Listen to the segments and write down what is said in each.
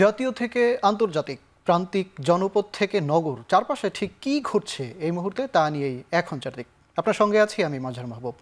জাতীয় থেকে আন্তর্জাতিক, প্রান্তিক, জনপদ থেকে নগর, চারপাশে ঠিক কী ঘটছে এই মুহূর্তে তা নিয়েই এখন চারদিক। আপনার সঙ্গে আছি আমি মাজহার মাহবুব।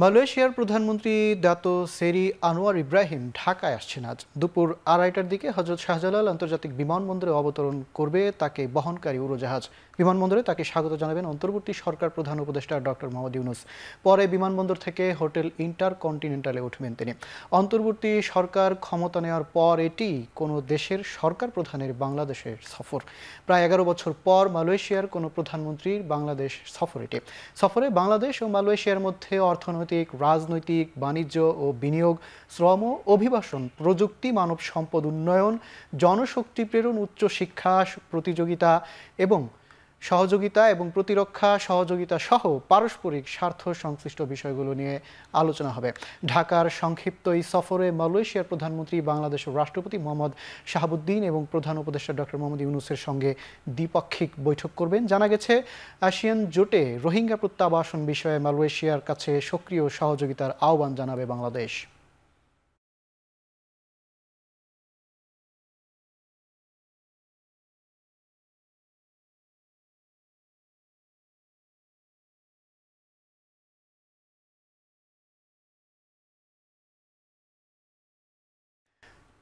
মালয়েশিয়ার প্রধানমন্ত্রী দাতো সেরি আনোয়ার ইব্রাহিম ঢাকায় আসছেন আজ দুপুর 2:30টার দিকে। হজরত শাহজালাল আন্তর্জাতিক বিমানবন্দরে অবতরণ করবে তাকে বহনকারী উড়োজাহাজ। বিমানবন্দরে তাকে স্বাগত জানাবেন অন্তর্বর্তী সরকার প্রধান উপদেষ্টা ডক্টর মোহাম্মদ ইউনূস। পরে বিমানবন্দর থেকে হোটেল ইন্টারকন্টিনেন্টালে উঠবেন তিনি। অন্তর্বর্তী সরকার ক্ষমতা নেওয়ার পর এটি কোনো দেশের সরকার প্রধানের বাংলাদেশের সফর। প্রায় 11 বছর পর মালয়েশিয়ার কোনো প্রধানমন্ত্রীর বাংলাদেশ সফর এটি। সফরে বাংলাদেশ ও মালয়েশিয়ার মধ্যে অর্থনৈতিক, রাজনৈতিক, বাণিজ্য ও বিনিয়োগ, শ্রম, অভিবাসন, প্রযুক্তি, মানব সম্পদ উন্নয়ন, জনশক্তি প্রেরণ, উচ্চশিক্ষা প্রতিযোগিতা এবং সহযোগিতা এবং প্রতিরক্ষা সহযোগিতা সহ পারস্পরিক স্বার্থ সংশ্লিষ্ট বিষয়গুলো নিয়ে আলোচনা হবে। ঢাকার সংক্ষিপ্ত এই সফরে মালয়েশিয়ার প্রধানমন্ত্রী বাংলাদেশের রাষ্ট্রপতি মোহাম্মদ শাহাবুদ্দিন এবং প্রধান উপদেষ্টা ডক্টর মোহাম্মদ ইউনূসের সঙ্গে দ্বিপাক্ষিক বৈঠক করবেন। জানা গেছে, আসিয়ান জোটে রোহিঙ্গা প্রত্যাবাসন বিষয়ে মালয়েশিয়ার কাছে সক্রিয় সহযোগিতার আহ্বান জানাবে বাংলাদেশ।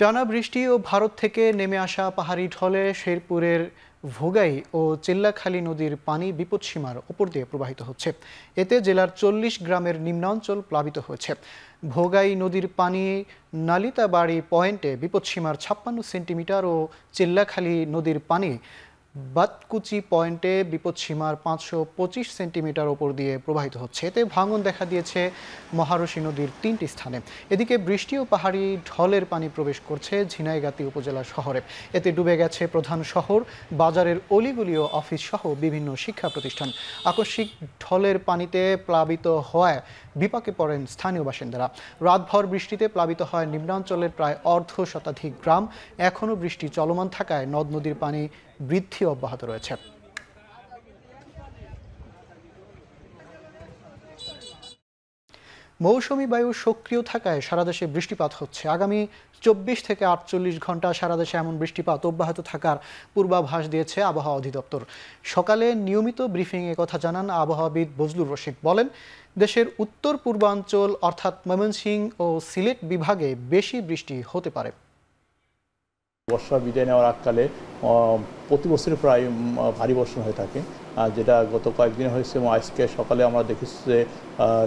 টানা বৃষ্টি ও ভারত থেকে নেমে আসা পাহাড়ি ঢলে শেরপুরের ভোগাই ও চিল্লাখালী নদীর পানি বিপদসীমার ওপর দিয়ে প্রবাহিত হচ্ছে। এতে জেলার 40 গ্রামের নিম্নাঞ্চল প্লাবিত হয়েছে। ভোগাই নদীর পানি নালিতাবাড়ি পয়েন্টে বিপদসীমার 56 সেন্টিমিটার ও চিল্লাখালী নদীর পানি বাতকুচি পয়েন্টে বিপদসীমার 525 সেন্টিমিটার ওপর দিয়ে প্রবাহিত হচ্ছে। এতে ভাঙন দেখা দিয়েছে মহারশী নদীর 3টি স্থানে। এদিকে বৃষ্টি ও পাহাড়ি ঢলের পানি প্রবেশ করছে ঝিনাইগাতী উপজেলা শহরে। এতে ডুবে গেছে প্রধান শহর, বাজারের অলিগলি ও অফিস সহ বিভিন্ন শিক্ষা প্রতিষ্ঠান। আকস্মিক ঢলের পানিতে প্লাবিত হওয়ায় বিপাকে পড়েন স্থানীয় বাসিন্দারা। রাতভর বৃষ্টিতে প্লাবিত হয় নিম্নাঞ্চলের প্রায় অর্ধ শতাধিক গ্রাম। এখনও বৃষ্টি চলমান থাকায় নদ নদীর পানি বৃদ্ধি অব্যাহত রয়েছে। মৌসুমী বায়ু সক্রিয় থাকায় সারা দেশে বৃষ্টিপাত হচ্ছে। আগামী 24 থেকে 48 ঘন্টা সারা দেশে এমন বৃষ্টিপাত অব্যাহত থাকার পূর্বাভাস দিয়েছে আবহাওয়া অধিদপ্তর। সকালে নিয়মিত ব্রিফিংয়ে কথা জানান আবহাওয়াবিদ বজলুর রশিদ। বলেন, দেশের উত্তর পূর্বাঞ্চল অর্থাৎ ময়মনসিংহ ও সিলেট বিভাগে বেশি বৃষ্টি হতে পারে। বর্ষা বিদায় নেওয়ার আগকালে প্রতি বছরই প্রায় ভারী বর্ষণ হয়ে থাকে, যেটা গত কয়েকদিন হয়েছে। এবং আজকে সকালে আমরা দেখেছি যে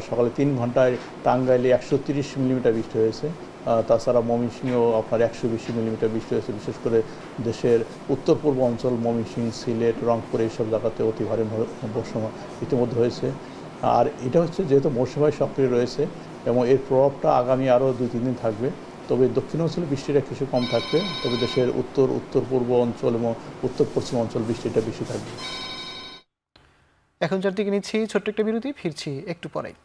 সকালে 3 ঘন্টায় টাঙ্গাইলে 130 মিলিমিটার বৃষ্টি হয়েছে। তাছাড়া ময়মনসিংহ আপনার 120 মিলিমিটার বৃষ্টি হয়েছে। বিশেষ করে দেশের উত্তর পূর্ব অঞ্চল ময়মনসিংহ, সিলেট, রংপুর এইসব জায়গাতে অতি ভারী বর্ষণ ইতিমধ্যে হয়েছে। আর এটা হচ্ছে যেহেতু মৌসুমী বায়ু সক্রিয় রয়েছে এবং এর প্রভাবটা আগামী আরও 2-3 দিন থাকবে। তবে দক্ষিণ অঞ্চলে বৃষ্টিটা কিছু কম থাকবে, তবে দেশের উত্তর পূর্ব অঞ্চল এবং উত্তর পশ্চিম অঞ্চল বৃষ্টিটা বেশি থাকবে। এখন চারদিকে নিচ্ছি ছোট্ট একটা বিরতি, ফিরছি একটু পরেই।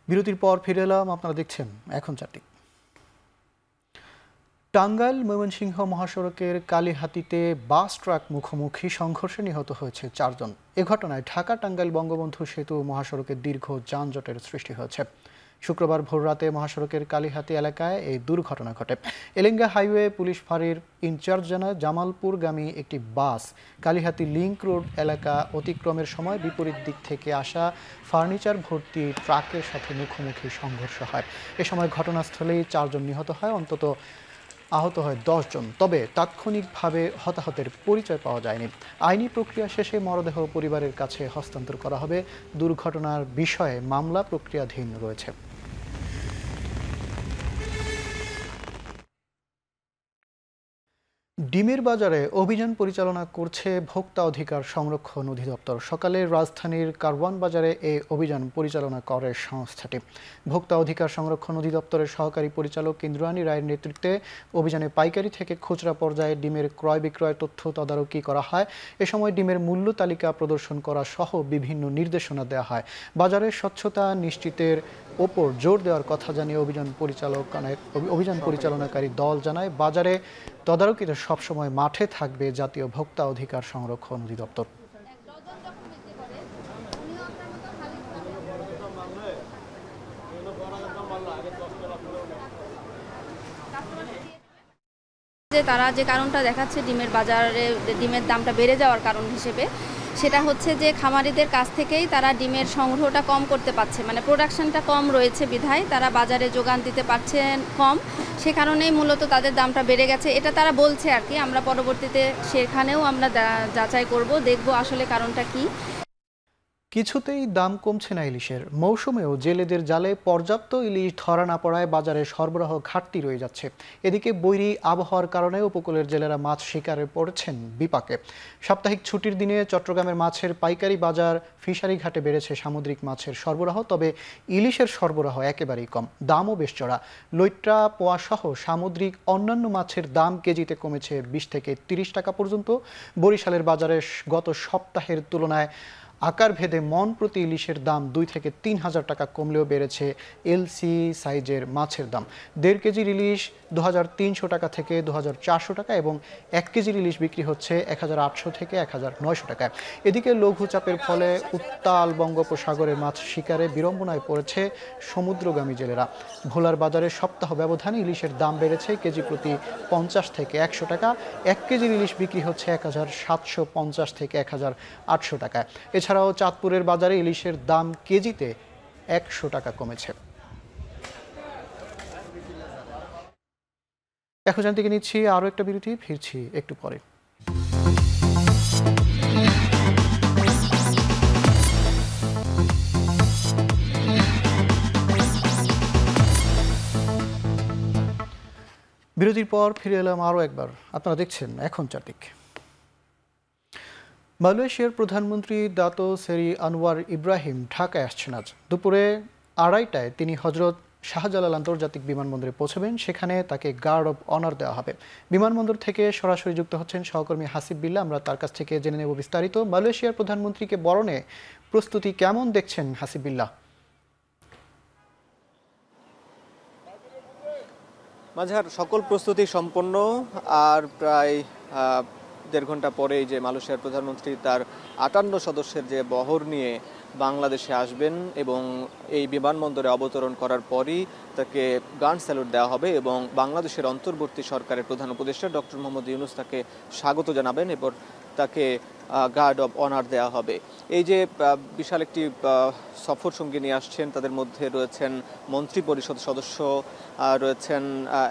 বিরতির পর ফিরে এলাম, আপনারা দেখছেন এখন চারদিক। টাঙ্গাইল ময়মনসিংহ মহাসড়কের কালীহাতিতে বাস ট্রাক মুখোমুখি সংঘর্ষে নিহত হয়েছে 4 জন। এ ঘটনায় ঢাকা টাঙ্গাইল বঙ্গবন্ধু সেতু মহাসড়কে দীর্ঘ যানজটের সৃষ্টি হয়েছে। শুক্রবার ভোররাতে মহাসড়কের কালীহাতি এলাকায় এই দুর্ঘটনা ঘটে। এলেঙ্গা হাইওয়ে পুলিশ ফাঁড়ির ইনচার্জ জানায়, জামালপুরগামী একটি বাস কালীহাতি লিংক রোড এলাকা অতিক্রমের সময় বিপরীত দিক থেকে আসা ফার্নিচার ভর্তি ট্রাকের সাথে মুখোমুখি সংঘর্ষ হয়। এ সময় ঘটনাস্থলেই 4 জন নিহত হয়, অন্তত আহত হয় 10 জন। তবে তাৎক্ষণিকভাবে হতাহতের পরিচয় পাওয়া যায়নি। আইনি প্রক্রিয়া শেষে মরদেহ পরিবারের কাছে হস্তান্তর করা হবে। দুর্ঘটনার বিষয়ে মামলা প্রক্রিয়াধীন রয়েছে। ডিমের বাজারে অভিযান পরিচালনা করছে ভোক্তা অধিকার সংরক্ষণ অধিদপ্তর। সকালে রাজধানীর কারওয়ান বাজারে এই অভিযান পরিচালনা করে সংস্থাটি। ভোক্তা অধিকার সংরক্ষণ অধিদপ্তরের সহকারী পরিচালক ইন্দ্রাণী রায়ের নেতৃত্বে অভিযানে পাইকারি থেকে খুচরা পর্যায়ে ডিমের ক্রয় বিক্রয় তথ্য তদারকি করা হয়। এ সময় ডিমের মূল্য তালিকা প্রদর্শন করা সহ বিভিন্ন নির্দেশনা দেওয়া হয়। বাজারের স্বচ্ছতা নিশ্চিতের ওপর জোর দেওয়ার কথা জানিয়ে অভিযান পরিচালনাকারী দল জানায়, বাজারে তদারকিতে সবসময় মাঠে থাকবে জাতীয় ভোক্তা অধিকার সংরক্ষণ অধিদপ্তর। তারা যে কারণটা দেখাচ্ছে ডিমের বাজারে ডিমের দামটা বেড়ে যাওয়ার কারণ হিসেবে, সেটা হচ্ছে যে খামারিদের কাছ থেকেই তারা ডিমের সংগ্রহটা কম করতে পারছে, মানে প্রোডাকশনটা কম রয়েছে বিধায় তারা বাজারে যোগান দিতে পারছেন কম, সে কারণেই মূলত তাদের দামটা বেড়ে গেছে, এটা তারা বলছে আর কি। আমরা পরবর্তীতে সেখানেও আমরা যাচাই করব, দেখব আসলে কারণটা কি। কিছুতেই দাম কমছে না ইলিশের। মৌসুমেও জেলেদের জালে পর্যাপ্ত ইলিশ ধরা না পড়ায় বাজারে সরবরাহ ঘাটতি রয়ে যাচ্ছে। এদিকে বৈরী আবহাওয়ার কারণে উপকূলের জেলেরা মাছ শিকারে পড়েছেন বিপাকে। সাপ্তাহিক ছুটির দিনে চট্টগ্রামের মাছের পাইকারি বাজার ফিশারি ঘাটে বেড়েছে সামুদ্রিক মাছের সরবরাহ, তবে ইলিশের সরবরাহ একেবারেই কম, দামও বেশ চড়া। লইট্টা, পোয়া সহ সামুদ্রিক অন্যান্য মাছের দাম কেজিতে কমেছে 20 থেকে 30 টাকা পর্যন্ত। বরিশালের বাজারে গত সপ্তাহের তুলনায় আকার ভেদে মন প্রতি ইলিশের দাম 2 থেকে 3 হাজার টাকা কমলেও বেড়েছে এলসি সাইজের মাছের দাম। 1.5 কেজির ইলিশ 2300 টাকা থেকে 2400 টাকা এবং 1 কেজির ইলিশ বিক্রি হচ্ছে 1800 থেকে 1900 টাকায়। এদিকে লঘুচাপের ফলে উত্তাল বঙ্গোপসাগরের মাছ শিকারে বিড়ম্বনায় পড়েছে সমুদ্রগামী জেলেরা। ভোলার বাজারে সপ্তাহ ব্যবধানে ইলিশের দাম বেড়েছে কেজি প্রতি 50 থেকে 100 টাকা। 1 কেজির ইলিশ বিক্রি হচ্ছে 1750 থেকে 1800 টাকায়। এছাড়াও চাঁদপুরের বাজারে ইলিশের দাম কেজিতে 100 টাকা কমেছে। এখন জানতে নিচ্ছি আরও একটা বিরতি, ফিরছি একটু পরে। বিরতির পর ফিরে এলাম আরও একবার। আপনারা দেখছেন এখন চারদিক। মালয়েশিয়ার প্রধানমন্ত্রী দাতো সেরি আনোয়ার ইব্রাহিম ঢাকায় আসছেন আজ। দুপুরে 2:30টায় তিনি হজরত শাহজালাল আন্তর্জাতিক বিমানবন্দরে পৌঁছবেন। সেখানে তাকে গার্ড অব অনার দেওয়া হবে। বিমানবন্দর থেকে সরাসরি যুক্ত হচ্ছেন সহকর্মী হাসিব বিল্লাহ। আমরা তার কাছ থেকে জেনে নেব বিস্তারিত। মালয়েশিয়ার প্রধানমন্ত্রীকে বরণে প্রস্তুতি কেমন দেখছেন হাসিব বিল্লাহ? মাঝার সকল প্রস্তুতি সম্পন্ন, আর প্রায় 1.5 ঘন্টা পরেই যে মালয়েশিয়ার প্রধানমন্ত্রী তার 58 সদস্যের যে বহর নিয়ে বাংলাদেশে আসবেন এবং এই বিমানবন্দরে অবতরণ করার পরই তাকে গার্ড স্যালুট দেওয়া হবে এবং বাংলাদেশের অন্তর্বর্তী সরকারের প্রধান উপদেষ্টা ডক্টর মোহাম্মদ ইউনূস তাকে স্বাগত জানাবেন এবং তাকে গার্ড অব অনার দেওয়া হবে। এই যে বিশাল একটি সফর সঙ্গী নিয়ে আসছেন, তাদের মধ্যে রয়েছেন মন্ত্রী পরিষদ সদস্য, রয়েছেন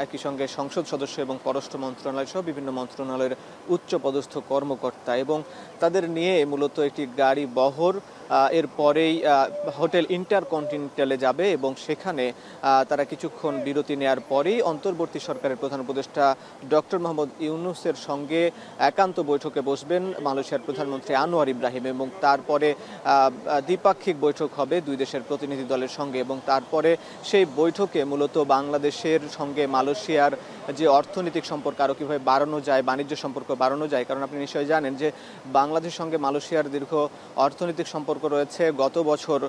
একই সঙ্গে সংসদ সদস্য এবং পররাষ্ট্র মন্ত্রণালয় সহ বিভিন্ন মন্ত্রণালয়ের উচ্চপদস্থ কর্মকর্তা, এবং তাদের নিয়ে মূলত একটি গাড়ি বহর এরপরেই হোটেল ইন্টারকন্টিনেন্টালে যাবে এবং সেখানে তারা কিছুক্ষণ বিরতি নেওয়ার পরেই অন্তর্বর্তী সরকারের প্রধান উপদেষ্টা ডক্টর মোহাম্মদ ইউনূসের সঙ্গে একান্ত বৈঠকে বসবেন মালয়েশিয়ার প্রধানমন্ত্রী আনোয়ার ইব্রাহিম, এবং তারপরে দ্বিপাক্ষিক বৈঠক হবে দুই দেশের প্রতিনিধি দলের সঙ্গে, এবং তারপরে সেই বৈঠকে মূলত বাংলাদেশের সঙ্গে মালয়েশিয়ার যে অর্থনৈতিক সম্পর্ক আরও কীভাবে বাড়ানো যায়, বাণিজ্য সম্পর্ক বাড়ানো যায়। কারণ আপনি নিশ্চয়ই জানেন যে বাংলাদেশের সঙ্গে মালয়েশিয়ার দীর্ঘ অর্থনৈতিক সম্পর্ক রয়েছে। গত বছর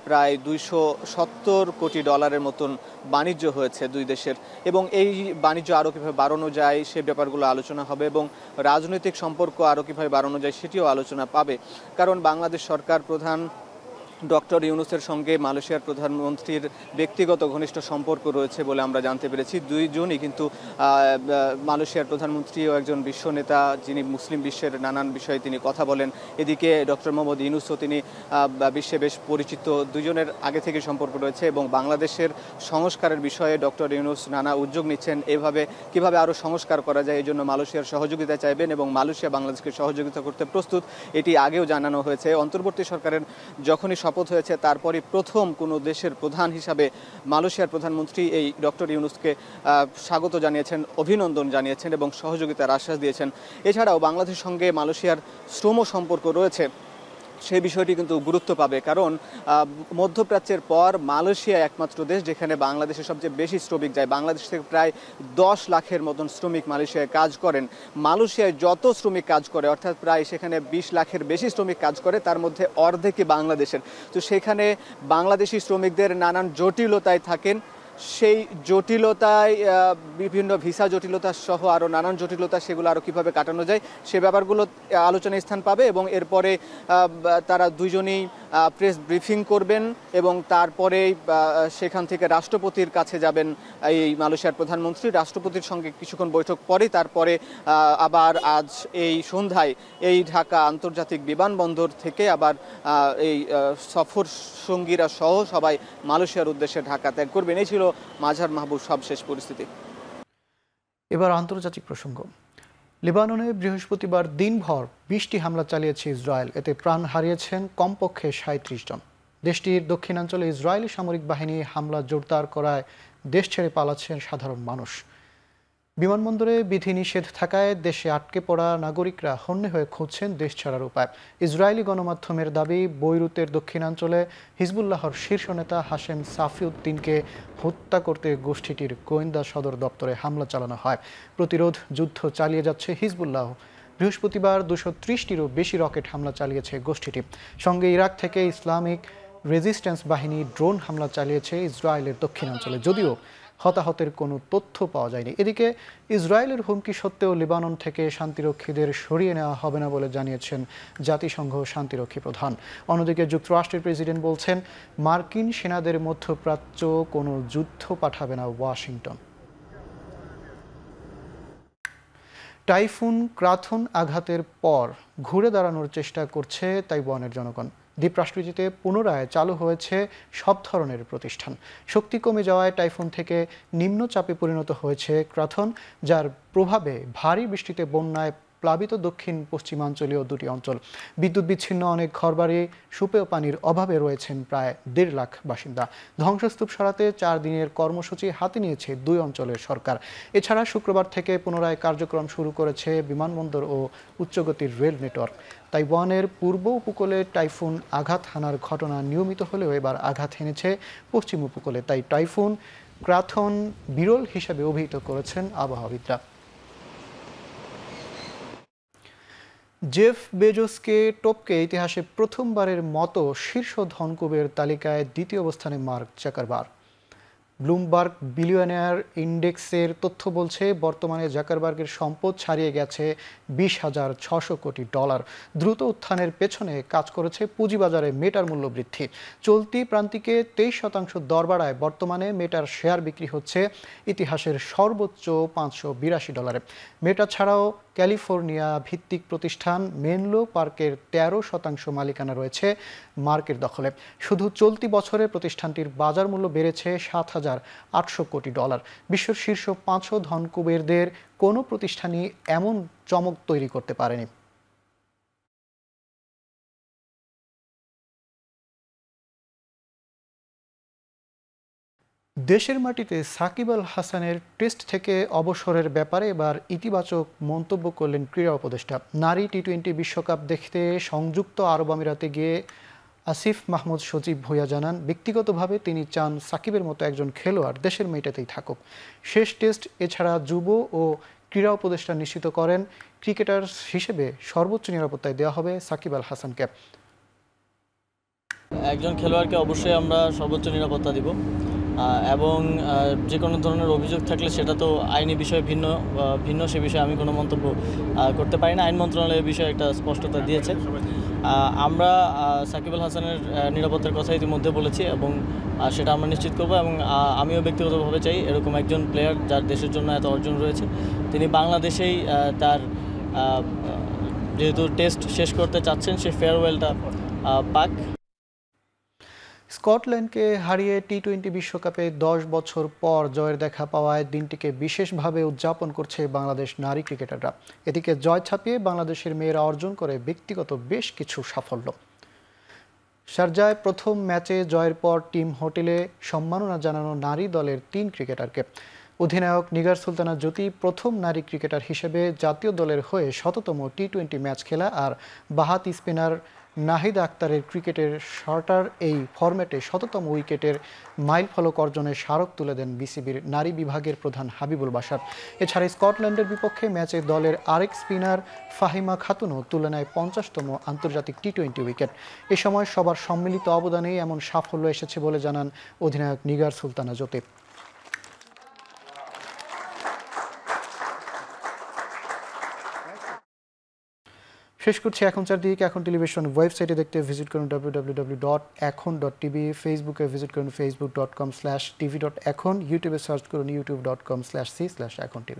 প্রায় 270 কোটি ডলারের মতন বাণিজ্য হয়েছে দুই দেশের, এবং এই বাণিজ্য আরও কীভাবে বাড়ানো যায় সে ব্যাপারগুলো আলোচনা হবে এবং রাজনৈতিক সম্পর্ক আরও কীভাবে বাড়ানো যায় সেটিও আলোচনা পাবে। কারণ বাংলাদেশ সরকার প্রধান ডক্টর ইউনূসের সঙ্গে মালয়েশিয়ার প্রধানমন্ত্রীর ব্যক্তিগত ঘনিষ্ঠ সম্পর্ক রয়েছে বলে আমরা জানতে পেরেছি। দুইজনই কিন্তু মালয়েশিয়ার প্রধানমন্ত্রীও একজন বিশ্ব নেতা, যিনি মুসলিম বিশ্বের নানান বিষয়ে তিনি কথা বলেন। এদিকে ডক্টর মোহাম্মদ ইউনূসও তিনি বিশ্বে বেশ পরিচিত। দুজনের আগে থেকে সম্পর্ক রয়েছে এবং বাংলাদেশের সংস্কারের বিষয়ে ডক্টর ইউনূস নানা উদ্যোগ নিচ্ছেন। এভাবে কিভাবে আরও সংস্কার করা যায় এই জন্য মালয়েশিয়ার সহযোগিতা চাইবেন এবং মালয়েশিয়া বাংলাদেশকে সহযোগিতা করতে প্রস্তুত, এটি আগেও জানানো হয়েছে। অন্তর্বর্তী সরকারের যখনই শপথ হয়েছে তারপরই প্রথম কোনো দেশের প্রধান হিসাবে মালয়েশিয়ার প্রধানমন্ত্রী এই ডক্টর ইউনূসকে স্বাগত জানিয়েছেন, অভিনন্দন জানিয়েছেন এবং সহযোগিতার আশ্বাস দিয়েছেন। এছাড়াও বাংলাদেশের সঙ্গে মালয়েশিয়ার শ্রম সম্পর্ক রয়েছে। সেই বিষয়টি কিন্তু গুরুত্ব পাবে, কারণ মধ্যপ্রাচ্যের পর মালয়েশিয়া একমাত্র দেশ যেখানে বাংলাদেশের সবচেয়ে বেশি শ্রমিক যায়। বাংলাদেশ থেকে প্রায় 10 লাখের মতন শ্রমিক মালয়েশিয়ায় কাজ করেন। মালয়েশিয়ায় যত শ্রমিক কাজ করে, অর্থাৎ প্রায় সেখানে 20 লাখের বেশি শ্রমিক কাজ করে, তার মধ্যে অর্ধেকই বাংলাদেশের। তো সেখানে বাংলাদেশি শ্রমিকদের নানান জটিলতায় থাকেন। সেই জটিলতায় বিভিন্ন ভিসা জটিলতা সহ আরও নানান জটিলতা, সেগুলো আরও কীভাবে কাটানো যায় সে ব্যাপারগুলো আলোচনায় স্থান পাবে। এবং এরপরে তারা দুজনেই প্রেস ব্রিফিং করবেন এবং তারপরে সেখান থেকে রাষ্ট্রপতির কাছে যাবেন এই মালয়েশিয়ার প্রধানমন্ত্রী। রাষ্ট্রপতির সঙ্গে কিছুক্ষণ বৈঠক পরে তারপরে আবার আজ এই সন্ধ্যায় এই ঢাকা আন্তর্জাতিক বিমানবন্দর থেকে আবার এই সফর সঙ্গীরা সহ সবাই মালয়েশিয়ার উদ্দেশ্যে ঢাকা ত্যাগ করবেন। এই ছিল মাঝার মাহবুব সবশেষ পরিস্থিতি। এবার আন্তর্জাতিক প্রসঙ্গ। লেবাননে বৃহস্পতিবার দিনভর 20টি হামলা চালিয়েছে ইসরায়েল। এতে প্রাণ হারিয়েছেন কমপক্ষে 37 জন। দেশটির দক্ষিণাঞ্চলে ইসরায়েলি সামরিক বাহিনী হামলা জোরদার করায় দেশ ছেড়ে পালাচ্ছেন সাধারণ মানুষ। বিমানবন্দরে বিধিনিষেধ থাকায় দেশে আটকে পড়া নাগরিকরা হন্যে হয়ে খুঁজছেন দেশ ছাড়ার উপায়। ইসরায়েলি গণমাধ্যমের দাবি, বৈরুতের দক্ষিণাঞ্চলে হিজবুল্লাহর শীর্ষ নেতা হাশেম সাফিউদ্দিনকে হত্যা করতে গোষ্ঠীটির গোয়েন্দা সদর দপ্তরে হামলা চালানো হয়। প্রতিরোধ যুদ্ধ চালিয়ে যাচ্ছে হিজবুল্লাহ। বৃহস্পতিবার 230টিরও বেশি রকেট হামলা চালিয়েছে গোষ্ঠীটি। সঙ্গে ইরাক থেকে ইসলামিক রেজিস্ট্যান্স বাহিনী ড্রোন হামলা চালিয়েছে ইসরায়েলের দক্ষিণাঞ্চলে, যদিও হতাহতের কোনো তথ্য পাওয়া যায়নি। এদিকে ইসরায়েলের হুমকি সত্ত্বেও লেবানন থেকে শান্তিরক্ষীদের সরিয়ে নেওয়া হবে না বলে জানিয়েছেন জাতিসংঘ শান্তিরক্ষী প্রধান। অন্যদিকে যুক্তরাষ্ট্রের প্রেসিডেন্ট বলছেন, মার্কিন সেনাদের মধ্যপ্রাচ্য কোনো যুদ্ধ পাঠাবে না ওয়াশিংটন। টাইফুন ক্রাথন আঘাতের পর ঘুরে দাঁড়ানোর চেষ্টা করছে তাইওয়ানের জনগণ। দ্বীপরাষ্ট্রটিতে পুনরায় চালু হয়েছে সব ধরনের প্রতিষ্ঠান। শক্তি কমে যাওয়ায় টাইফুন থেকে নিম্নচাপে পরিণত হয়েছে ক্রাথন, যার প্রভাবে ভারী বৃষ্টিতে বন্যায় প্লাবিত দক্ষিণ পশ্চিমাঞ্চলীয় দুটি অঞ্চল। বিদ্যুৎ বিচ্ছিন্ন অনেক ঘরবাড়ি, সুপেয় পানির অভাবে রয়েছেন প্রায় 1.5 লাখ বাসিন্দা। ধ্বংসস্তূপ সরাতে 4 দিনের কর্মসূচি হাতে নিয়েছে 2 অঞ্চলের সরকার। এছাড়া শুক্রবার থেকে পুনরায় কার্যক্রম শুরু করেছে বিমানবন্দর ও উচ্চগতির রেল নেটওয়ার্ক। তাইওয়ানের পূর্ব উপকূলে টাইফুন আঘাত হানার ঘটনা নিয়মিত হলেও এবার আঘাত হেনেছে পশ্চিম উপকূলে। তাই টাইফুন ক্রাথন বিরল হিসেবে অভিহিত করেছেন আবহাওয়াবিদরা। জেফ বেজোসকে টপকে ইতিহাসে প্রথমবারের মতো শীর্ষ ধনকুবের তালিকায় দ্বিতীয় অবস্থানে মার্ক জাকারবার্গ। ব্লুমবার্গ বিলিয়নিয়ার ইন্ডেক্সের তথ্য বলছে, বর্তমানে জাকারবার্গের সম্পদ ছাড়িয়ে গেছে $20,600 কোটি। দ্রুত উত্থানের পেছনে কাজ করেছে পুঁজিবাজারে মেটার মূল্য বৃদ্ধি। চলতি প্রান্তিকে 23% দর বাড়ায় বর্তমানে মেটার শেয়ার বিক্রি হচ্ছে ইতিহাসের সর্বোচ্চ $582। মেটা ছাড়াও ক্যালিফোর্নিয়া ভিত্তিক প্রতিষ্ঠান মেনলো পার্কের 13% মালিকানা রয়েছে মার্কের দখলে। শুধু চলতি বছরে প্রতিষ্ঠানটির বাজার মূল্য বেড়েছে $7,800 কোটি। বিশ্বের শীর্ষ 500 ধনকুবেরদের কোনো প্রতিষ্ঠানই এমন চমক তৈরি করতে পারেনি। দেশের মাটিতে সাকিব আল হাসানের টেস্ট থেকে অবসরের ব্যাপারে এবার ইতিবাচক মন্তব্য করলেন ক্রীড়া উপদেষ্টা। নারী টি-20 বিশ্বকাপ দেখতে সংযুক্ত আরব আমিরাতে গিয়ে আসিফ মাহমুদ সজীব ভূঁইয়া জানান, ব্যক্তিগতভাবে তিনি চান সাকিবের মতো একজন খেলোয়াড় দেশের মেয়েটাতেই থাকুক। শেষ টেস্ট এছাড়া যুব ও ক্রীড়া উপদেষ্টা নিশ্চিত করেন, ক্রিকেটার হিসেবে সর্বোচ্চ নিরাপত্তায় দেওয়া হবে সাকিব আল হাসানকে। একজন খেলোয়াড়কে অবশ্যই আমরা সর্বোচ্চ নিরাপত্তা দিব এবং যে কোনো ধরনের অভিযোগ থাকলে সেটা তো আইনি বিষয়ে ভিন্ন সে বিষয়ে আমি কোনো মন্তব্য করতে পারি না। আইন মন্ত্রণালয় বিষয়ে একটা স্পষ্টতা দিয়েছে। আমরা সাকিব আল হাসানের নিরাপত্তার কথা ইতিমধ্যে বলেছি এবং সেটা আমরা নিশ্চিত করব। এবং আমিও ব্যক্তিগতভাবে চাই এরকম একজন প্লেয়ার যার দেশের জন্য এত অর্জন রয়েছে, তিনি বাংলাদেশেই তার যেহেতু টেস্ট শেষ করতে চাচ্ছেন সে ফেয়ারওয়েলটা পাক। স্কটল্যান্ডকে হারিয়ে টি-20 বিশ্বকাপে 10 বছর পর জয়ের দেখা পাওয়ায় দিনটিকে বিশেষভাবে উদযাপন করছে বাংলাদেশ নারী ক্রিকেটাররা। এদিকে জয় ছাপিয়ে বাংলাদেশের মেয়েরা অর্জন করে ব্যক্তিগত বেশ কিছু সাফল্য। শারজায় প্রথম ম্যাচে জয়ের পর টিম হোটেলে সম্মাননা জানানো নারী দলের 3 ক্রিকেটারকে। অধিনায়ক নিগার সুলতানা জ্যোতি প্রথম নারী ক্রিকেটার হিসেবে জাতীয় দলের হয়ে 100তম টি-20 ম্যাচ খেলা, আর বাহাতি স্পিনার নাহিদ আক্তারের ক্রিকেটের শর্টার এই ফরম্যাটে ১০০তম উইকেটের মাইল ফলক অর্জনের স্মারক তুলে দেন বিসিবির নারী বিভাগের প্রধান হাবিবুল বাশার। এছাড়া স্কটল্যান্ডের বিপক্ষে ম্যাচে দলের আরেক স্পিনার ফাহিমা খাতুনও তুলে নেয় ৫০তম আন্তর্জাতিক টি-20 উইকেট। এ সময় সবার সম্মিলিত অবদানেই এমন সাফল্য এসেছে বলে জানান অধিনায়ক নিগার সুলতানা জ্যোতি। শেষ করছি এখন চারদিক। এখন টেলিভিশন ওয়েবসাইটে দেখতে ভিজিট করুন www.ekhon.tv, ফেসবুকে ভিজিট করুন facebook.com/tv.ekhon, ইউটিউবে সার্চ করুন youtube.com/c/ekhon tv।